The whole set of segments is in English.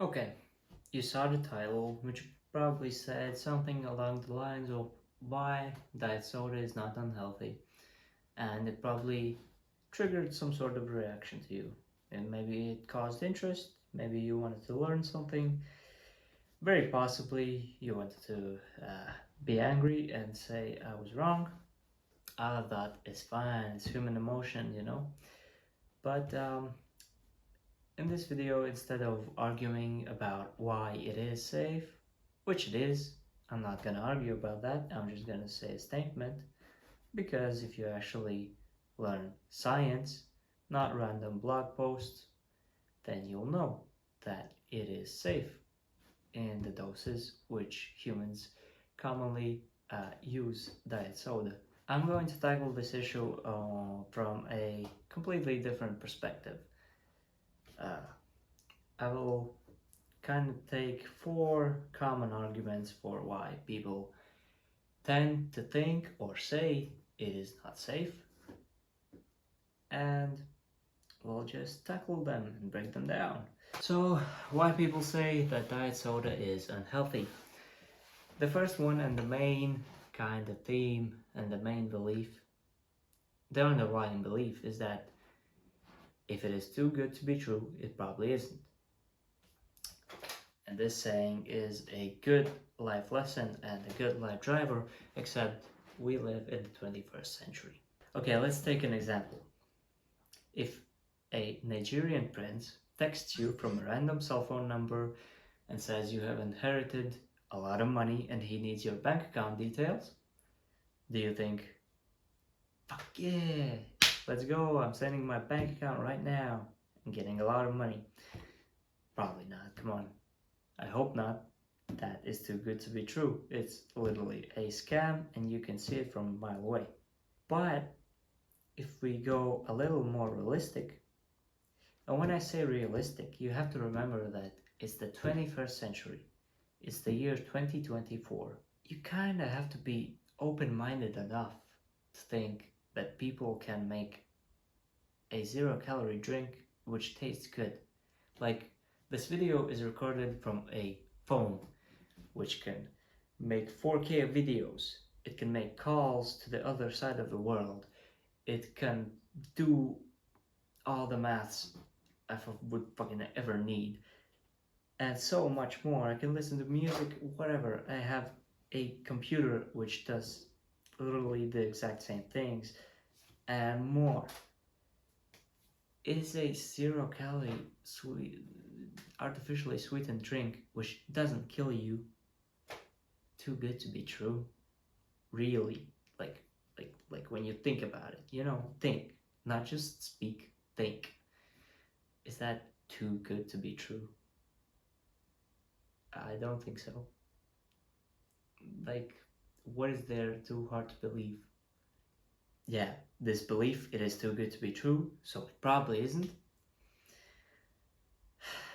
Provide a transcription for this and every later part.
Okay, you saw the title, which probably said something along the lines of why diet soda is not unhealthy, and it probably triggered some sort of reaction to you. And maybe it caused interest, maybe you wanted to learn something, very possibly you wanted to be angry and say, I was wrong. All of that is fine, it's human emotion. But in this video, instead of arguing about why it is safe, which it is, I'm not gonna argue about that, I'm just gonna say a statement, because if you actually learn science, not random blog posts, then you'll know that it is safe in the doses which humans commonly use diet soda. I'm going to tackle this issue from a completely different perspective. Uh, I will kind of take four common arguments for why people tend to think or say it is not safe, and we'll just tackle them and break them down. So, why people say that diet soda is unhealthy? The first one and the main kind of theme and the main belief, the underlying belief, is that if it is too good to be true, it probably isn't. And this saying is a good life lesson and a good life driver, except we live in the 21st century. Okay, let's take an example. If a Nigerian prince texts you from a random cell phone number and says you have inherited a lot of money and he needs your bank account details, do you think, fuck yeah, let's go, I'm sending my bank account right now and getting a lot of money? Probably not, come on. I hope not. That is too good to be true. It's literally a scam and you can see it from a mile away. But if we go a little more realistic, and when I say realistic, you have to remember that it's the 21st century. It's the year 2024. You kind of have to be open-minded enough to think that people can make a zero-calorie drink which tastes good. Like, this video is recorded from a phone which can make 4K videos. It can make calls to the other side of the world. It can do all the maths I would fucking ever need. And so much more. I can listen to music, whatever. I have a computer which does literally the exact same things and more. It is a zero-calorie, artificially sweetened drink which doesn't kill you. Too good to be true. Really, like when you think about it, think, not just speak, think. Is that too good to be true? I don't think so. Like, what is there too hard to believe? Yeah, this belief, it is too good to be true, so it probably isn't,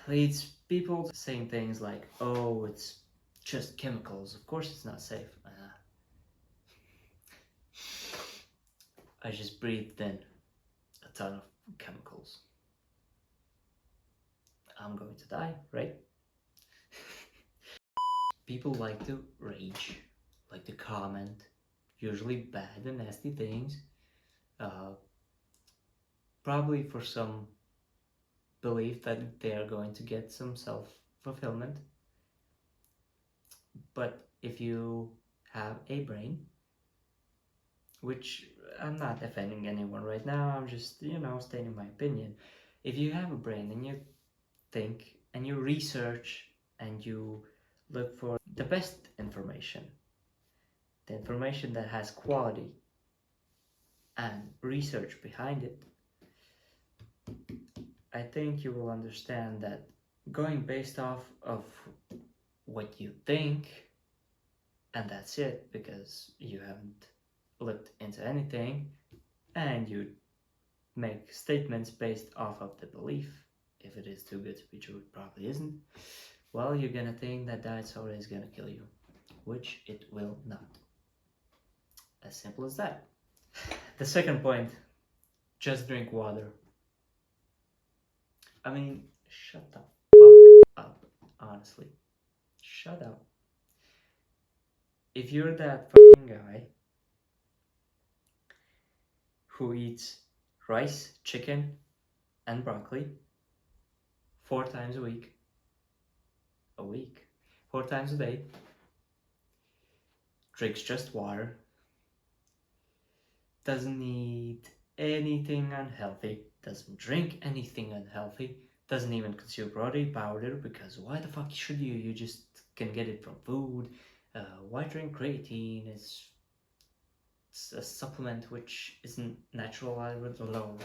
leads people to saying things like, oh, it's just chemicals, of course it's not safe. I just breathed in a ton of chemicals. I'm going to die, right? People like to rage, like to comment, usually bad and nasty things, probably for some belief that they are going to get some self-fulfillment. But if you have a brain, which I'm not offending anyone right now, I'm just, stating my opinion. If you have a brain and you think and you research and you look for the best information, the information that has quality and research behind it, I think you will understand that going based off of what you think and that's it, because you haven't looked into anything and you make statements based off of the belief, if it is too good to be true, it probably isn't, well, you're gonna think that diet soda is gonna kill you, which it will not. As simple as that. The second point, just drink water. I mean, shut the fuck up. if you're that fucking guy who eats rice, chicken, and broccoli 4 times a week, 4 times a day, drinks just water, doesn't eat anything unhealthy, doesn't drink anything unhealthy, doesn't even consume protein powder, because why the fuck should you? You just can get it from food. Why drink creatine? It's a supplement which isn't natural. I would know.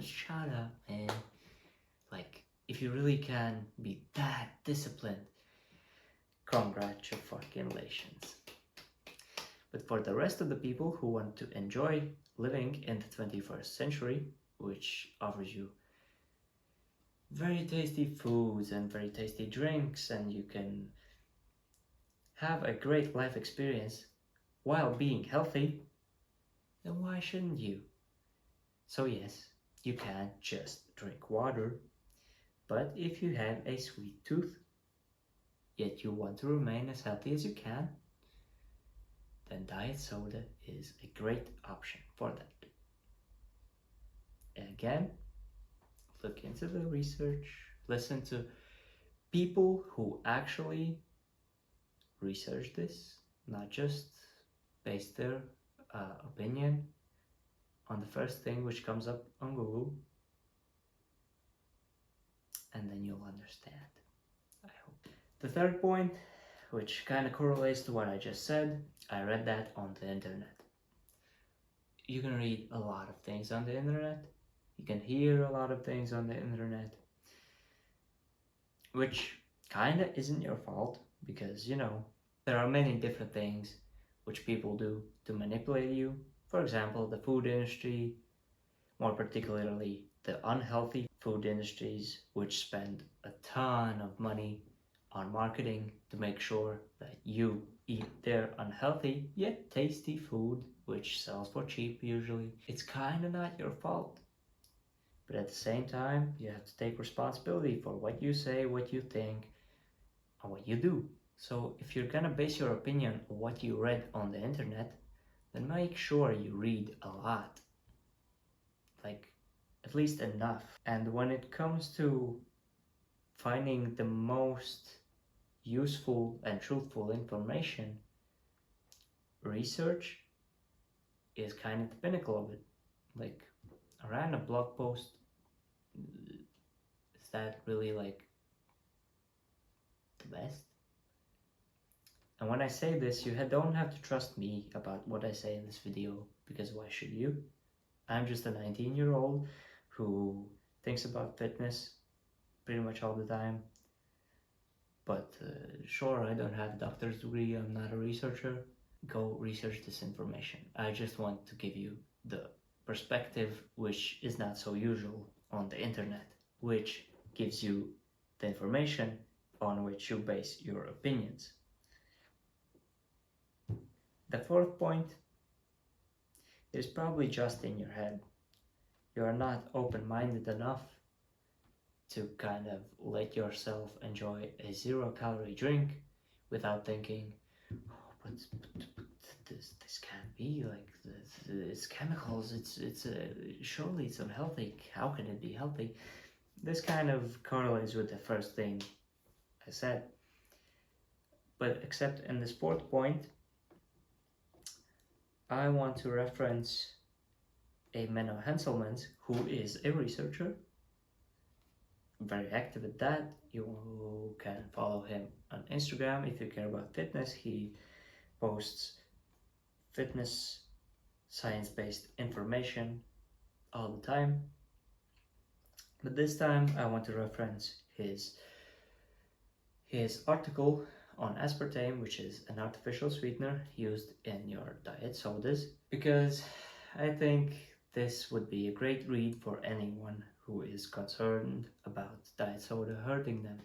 Shut up, man. Like, if you really can be that disciplined, congratulations. But for the rest of the people who want to enjoy living in the 21st century, which offers you very tasty foods and very tasty drinks, and you can have a great life experience while being healthy, then why shouldn't you? So yes, you can just drink water, but if you have a sweet tooth, yet you want to remain as healthy as you can, then diet soda is a great option for that. And again, look into the research, listen to people who actually research this, not just base their opinion on the first thing which comes up on Google, and then you'll understand, I hope. The third point, which kind of correlates to what I just said, I read that on the internet. You can read a lot of things on the internet, you can hear a lot of things on the internet, which kind of isn't your fault, because, you know, there are many different things which people do to manipulate you. For example, the food industry, more particularly the unhealthy food industries, which spend a ton of money on marketing to make sure that you eat their unhealthy yet tasty food, which sells for cheap usually. It's kind of not your fault. But at the same time, you have to take responsibility for what you say, what you think, and what you do. So if you're gonna base your opinion on what you read on the internet, then make sure you read a lot. Like, at least enough. And when it comes to finding the most useful and truthful information, research is kind of the pinnacle of it. Like, a random blog post, is that really like the best? And when I say this, you don't have to trust me about what I say in this video, because why should you? I'm just a 19-year-old who thinks about fitness pretty much all the time. But sure, I don't have a doctor's degree, I'm not a researcher. Go research this information. I just want to give you the perspective which is not so usual on the internet, which gives you the information on which you base your opinions. The fourth point is probably just in your head. You are not open-minded enough to kind of let yourself enjoy a 0-calorie drink without thinking, oh, but this can't be, like, it's chemicals, it's surely it's unhealthy, how can it be healthy? This kind of correlates with the first thing I said, but except in this fourth point, I want to reference a Menno Henselmans, who is a researcher, very active at that. You can follow him on Instagram if you care about fitness. He posts fitness, science-based information all the time. But this time I want to reference his article on aspartame, which is an artificial sweetener used in your diet sodas, because I think this would be a great read for anyone who is concerned about diet soda hurting them.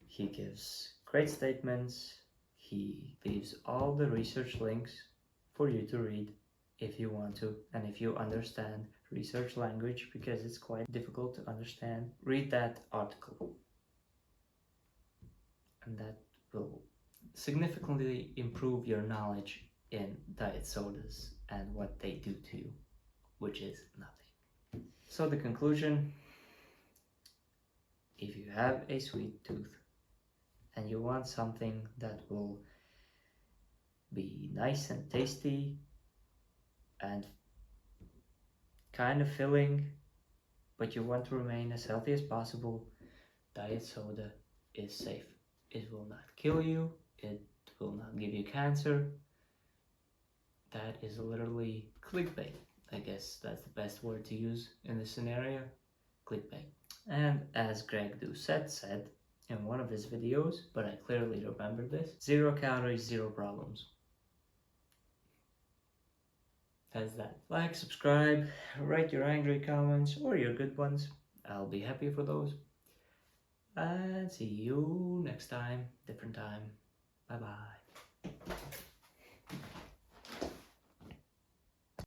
He gives great statements, he leaves all the research links for you to read if you want to, and if you understand research language, because it's quite difficult to understand, read that article. And that will significantly improve your knowledge in diet sodas and what they do to you, which is nothing. So the conclusion, if you have a sweet tooth and you want something that will be nice and tasty and kind of filling, but you want to remain as healthy as possible, diet soda is safe. It will not kill you, it will not give you cancer. That is literally clickbait. I guess that's the best word to use in this scenario. Clickbait. And as Greg Doucette said in one of his videos, but I clearly remember this, 0 calories, 0 problems. That's that. Like, subscribe, write your angry comments or your good ones. I'll be happy for those. And see you next time, different time. Bye bye.